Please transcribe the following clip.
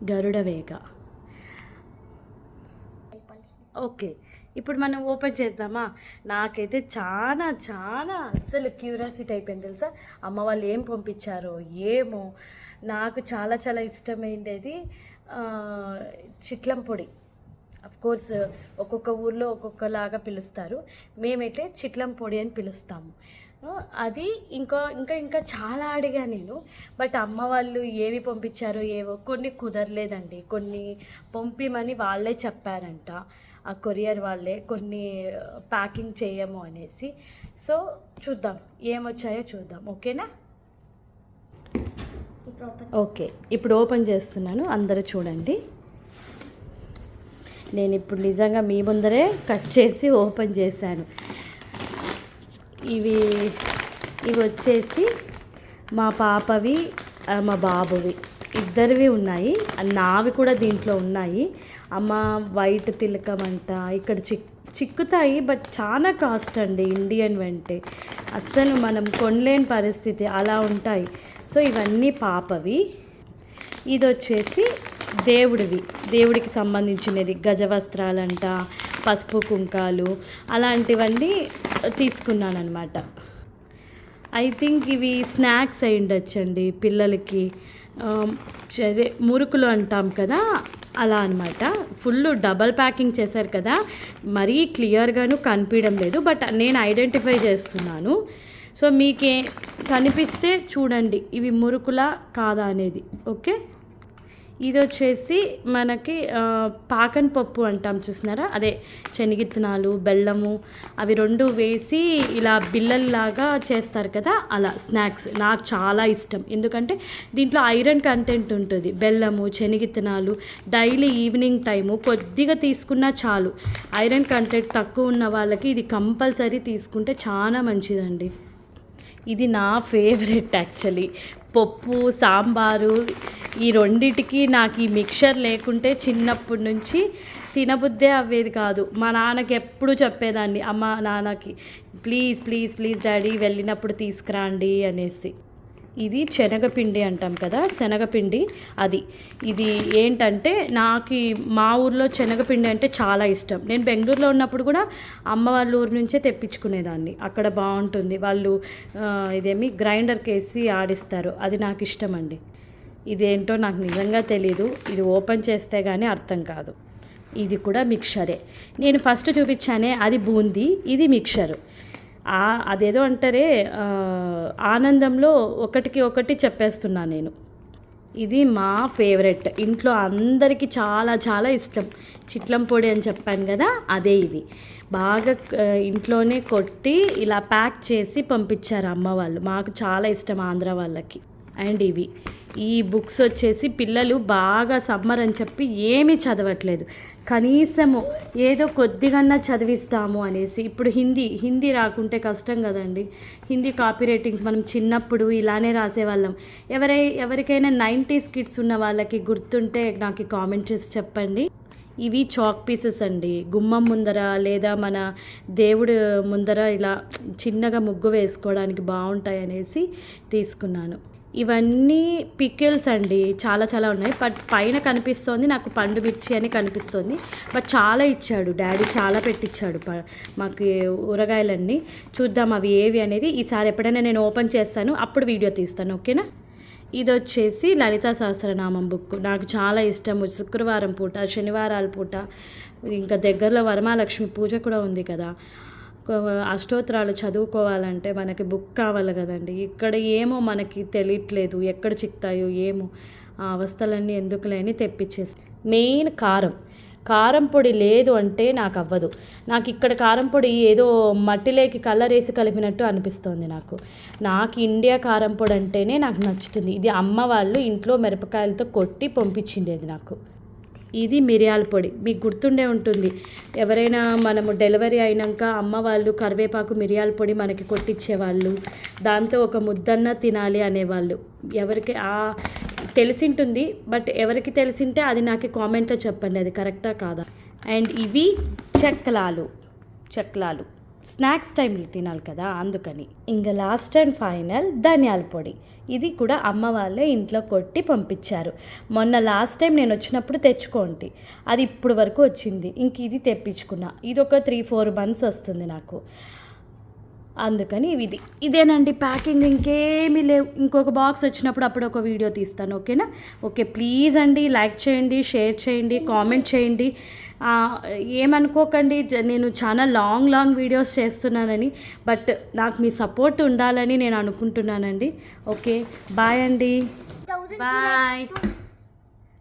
గరుడ వేగ. ఓకే, ఇప్పుడు మనం ఓపెన్ చేద్దామా? నాకైతే చాలా చాలా అస్సలు క్యూరియాసిటీ అయిపోయింది తెలుసా, అమ్మ వాళ్ళు ఏం పంపించారో ఏమో. నాకు చాలా చాలా ఇష్టమైనది చిట్లం పొడి. కోర్స్ ఒక్కొక్క ఊర్లో ఒక్కొక్కలాగా పిలుస్తారు, మేమైతే చిట్లం పొడి అని పిలుస్తాము. అది ఇంకా ఇంకా ఇంకా చాలా అడిగా నేను, బట్ అమ్మ వాళ్ళు ఏవి పంపించారో ఏవో కొన్ని కుదరలేదండి. కొన్ని పంపిమని వాళ్ళే చెప్పారంట, ఆ కొరియర్ వాళ్ళే కొన్ని ప్యాకింగ్ చేయము అనేసి. సో చూద్దాం ఏమొచ్చాయో చూద్దాం, ఓకేనా? ఓకే, ఇప్పుడు ఓపెన్ చేస్తున్నాను, అందరూ చూడండి. నేను ఇప్పుడు నిజంగా మీ ముందరే కట్ చేసి ఓపెన్ చేశాను. ఇవి వచ్చేసి మా పాపవి, మా బాబువి ఇద్దరివి ఉన్నాయి, నావి కూడా దీంట్లో ఉన్నాయి. అమ్మ వైట్ తిలకం అంట, ఇక్కడ చిక్కుతాయి బట్ చాలా కాస్ట్ అండి. ఇండియన్ వెంటే అస్సలు మనం కొనలేని పరిస్థితి అలా ఉంటాయి. సో ఇవన్నీ పాపవి. ఇది వచ్చేసి దేవుడికి సంబంధించినది, గజవస్త్రాలంట, పసుపు కుంకాలు అలాంటివన్నీ తీసుకున్నాను అనమాట. ఐ థింక్ ఇవి స్నాక్స్ అయి ఉండొచ్చండి పిల్లలకి, అదే మురుకులు అంటాం కదా అలా అనమాట. ఫుల్ డబల్ ప్యాకింగ్ చేశారు కదా, మరీ క్లియర్గాను కనిపించడం లేదు, బట్ నేను ఐడెంటిఫై చేస్తున్నాను. సో మీకే కనిపిస్తే చూడండి ఇవి మురుకులా కాదా అనేది. ఓకే, ఇది వచ్చేసి మనకి పాకన్ పప్పు అంటాం చూసినారా, అదే శనగిత్తనాలు బెల్లము అవి రెండు వేసి ఇలా బిల్లల్లాగా చేస్తారు కదా, అలా స్నాక్స్ నాకు చాలా ఇష్టం. ఎందుకంటే దీంట్లో ఐరన్ కంటెంట్ ఉంటుంది, బెల్లము శనగిత్తనాలు డైలీ ఈవినింగ్ టైము కొద్దిగా తీసుకున్నా చాలు. ఐరన్ కంటెంట్ తక్కువ ఉన్న వాళ్ళకి ఇది కంపల్సరీ తీసుకుంటే చాలా మంచిదండి. ఇది నా ఫేవరెట్ యాక్చువల్లీ, పప్పు సాంబారు ఈ రెండిటికి నాకు ఈ మిక్చర్ లేకుంటే చిన్నప్పటి నుంచి తినబుద్దే అవ్వేది కాదు. మా నాన్నకి ఎప్పుడు చెప్పేదాన్ని, అమ్మ నాన్నకి ప్లీజ్ ప్లీజ్ ప్లీజ్ డాడీ వెళ్ళినప్పుడు తీసుకురండి అనేసి. ఇది శనగపిండి అంటాం కదా, శనగపిండి అది. ఇది ఏంటంటే నాకు మా ఊర్లో శనగపిండి అంటే చాలా ఇష్టం. నేను బెంగళూరులో ఉన్నప్పుడు కూడా అమ్మ వాళ్ళ ఊరు నుంచే తెప్పించుకునేదాన్ని, అక్కడ బాగుంటుంది. వాళ్ళు ఇదేమి గ్రైండర్కి వేసి ఆడిస్తారు, అది నాకు ఇష్టం అండి. ఇదేంటో నాకు నిజంగా తెలీదు, ఇది ఓపెన్ చేస్తే కానీ అర్థం కాదు. ఇది కూడా మిక్చరే, నేను ఫస్ట్ చూపించానే అది బూందీ, ఇది మిక్చరు. అదేదో అంటారే ఆనందంలో ఒకటికి ఒకటి చెప్పేస్తున్నా నేను. ఇది మా ఫేవరెట్, ఇంట్లో అందరికీ చాలా చాలా ఇష్టం. చిట్లం పొడి అని చెప్పాను కదా, అదే ఇది. బాగా ఇంట్లోనే కొట్టి ఇలా ప్యాక్ చేసి పంపించారు అమ్మ వాళ్ళు, మాకు చాలా ఇష్టం ఆంధ్ర వాళ్ళకి. అండ్ ఈ బుక్స్ వచ్చేసి పిల్లలు బాగా సమ్మర్ అని చెప్పి ఏమీ చదవట్లేదు, కనీసము ఏదో కొద్దిగన్నా చదివిస్తాము అనేసి. ఇప్పుడు హిందీ రాకుంటే కష్టం కదండి, హిందీ కాపీ రైటింగ్స్ మనం చిన్నప్పుడు ఇలానే రాసేవాళ్ళం. ఎవరికైనా 90s కిడ్స్ ఉన్న వాళ్ళకి గుర్తుంటే నాకు కామెంట్ చేసి చెప్పండి. ఇవి చాక్ పీసెస్ అండి, గుమ్మం ముందర లేదా మన దేవుడు ముందర ఇలా చిన్నగా ముగ్గు వేసుకోవడానికి బాగుంటాయి అనేసి తీసుకున్నాను. ఇవన్నీ పికిల్స్ అండి, చాలా చాలా ఉన్నాయి. బట్ పైన కనిపిస్తోంది నాకు పండు మిర్చి అని కనిపిస్తుంది, బట్ చాలా ఇచ్చాడు డాడీ, చాలా పెట్టించాడు మాకు ఊరగాయలన్నీ. చూద్దాం అవి ఏవి అనేది ఈసారి ఎప్పుడైనా నేను ఓపెన్ చేస్తాను, అప్పుడు వీడియో తీస్తాను, ఓకేనా? ఇది వచ్చేసి లలితా సహస్రనామం బుక్, నాకు చాలా ఇష్టం. శుక్రవారం పూట, శనివారాల పూట, ఇంకా దగ్గరలో వరమహాలక్ష్మి పూజ కూడా ఉంది కదా, అష్టోత్తరాలు చదువుకోవాలంటే మనకి బుక్ కావాలి కదండి. ఇక్కడ ఏమో మనకి తెలియట్లేదు, ఎక్కడ చిక్తాయో ఏమో, ఆ అవస్థలన్నీ ఎందుకులేని తెప్పించేసి. మెయిన్ కారం పొడి లేదు అంటే నాకు అవ్వదు. నాకు ఇక్కడ కారం పొడి ఏదో మట్టిలోకి కలర్ వేసి కలిపినట్టు అనిపిస్తుంది నాకు ఇండియా కారం పొడి అంటేనే నాకు నచ్చుతుంది. ఇది అమ్మ వాళ్ళు ఇంట్లో మిరపకాయలతో కొట్టి పంపించిండేది నాకు. ఇది మిరియాల పొడి, మీకు గుర్తుండే ఉంటుంది, ఎవరైనా మనము డెలివరీ అయినాక అమ్మ వాళ్ళు కరివేపాకు మిరియాల పొడి మనకి కొట్టించేవాళ్ళు, దాంతో ఒక ముద్దన్న తినాలి అనేవాళ్ళు. ఎవరికి తెలిసింటుంది, బట్ ఎవరికి తెలిసింటే అది నాకు కామెంట్లో చెప్పండి, అది కరెక్టా కాదా. అండ్ ఇవి చెక్లాలు స్నాక్స్ టైంలో తినాలి కదా, అందుకని. ఇంకా లాస్ట్ అండ్ ఫైనల్ ధనియాల పొడి. ఇది కూడా అమ్మ వాళ్ళే ఇంట్లో కొట్టి పంపించారు. మొన్న లాస్ట్ టైం నేను వచ్చినప్పుడు తెచ్చుకోండి, అది ఇప్పుడు వరకు వచ్చింది. ఇంక ఇది తెప్పించుకున్నా. ఇది ఒక 3-4 months వస్తుంది నాకు, అందుకని ఇదేనండి ప్యాకింగ్. ఇంకేమీ లేవు. ఇంకొక బాక్స్ వచ్చినప్పుడు అప్పుడు ఒక వీడియో తీస్తాను, ఓకేనా? ఓకే, ప్లీజ్ అండి లైక్ చేయండి, షేర్ చేయండి, కామెంట్ చేయండి. ఏమనుకోకండి నేను చాలా లాంగ్ వీడియోస్ చేస్తున్నానని, బట్ నాకు మీ సపోర్ట్ ఉండాలని నేను అనుకుంటున్నానండి. ఓకే, బాయ్ అండి, బాయ్.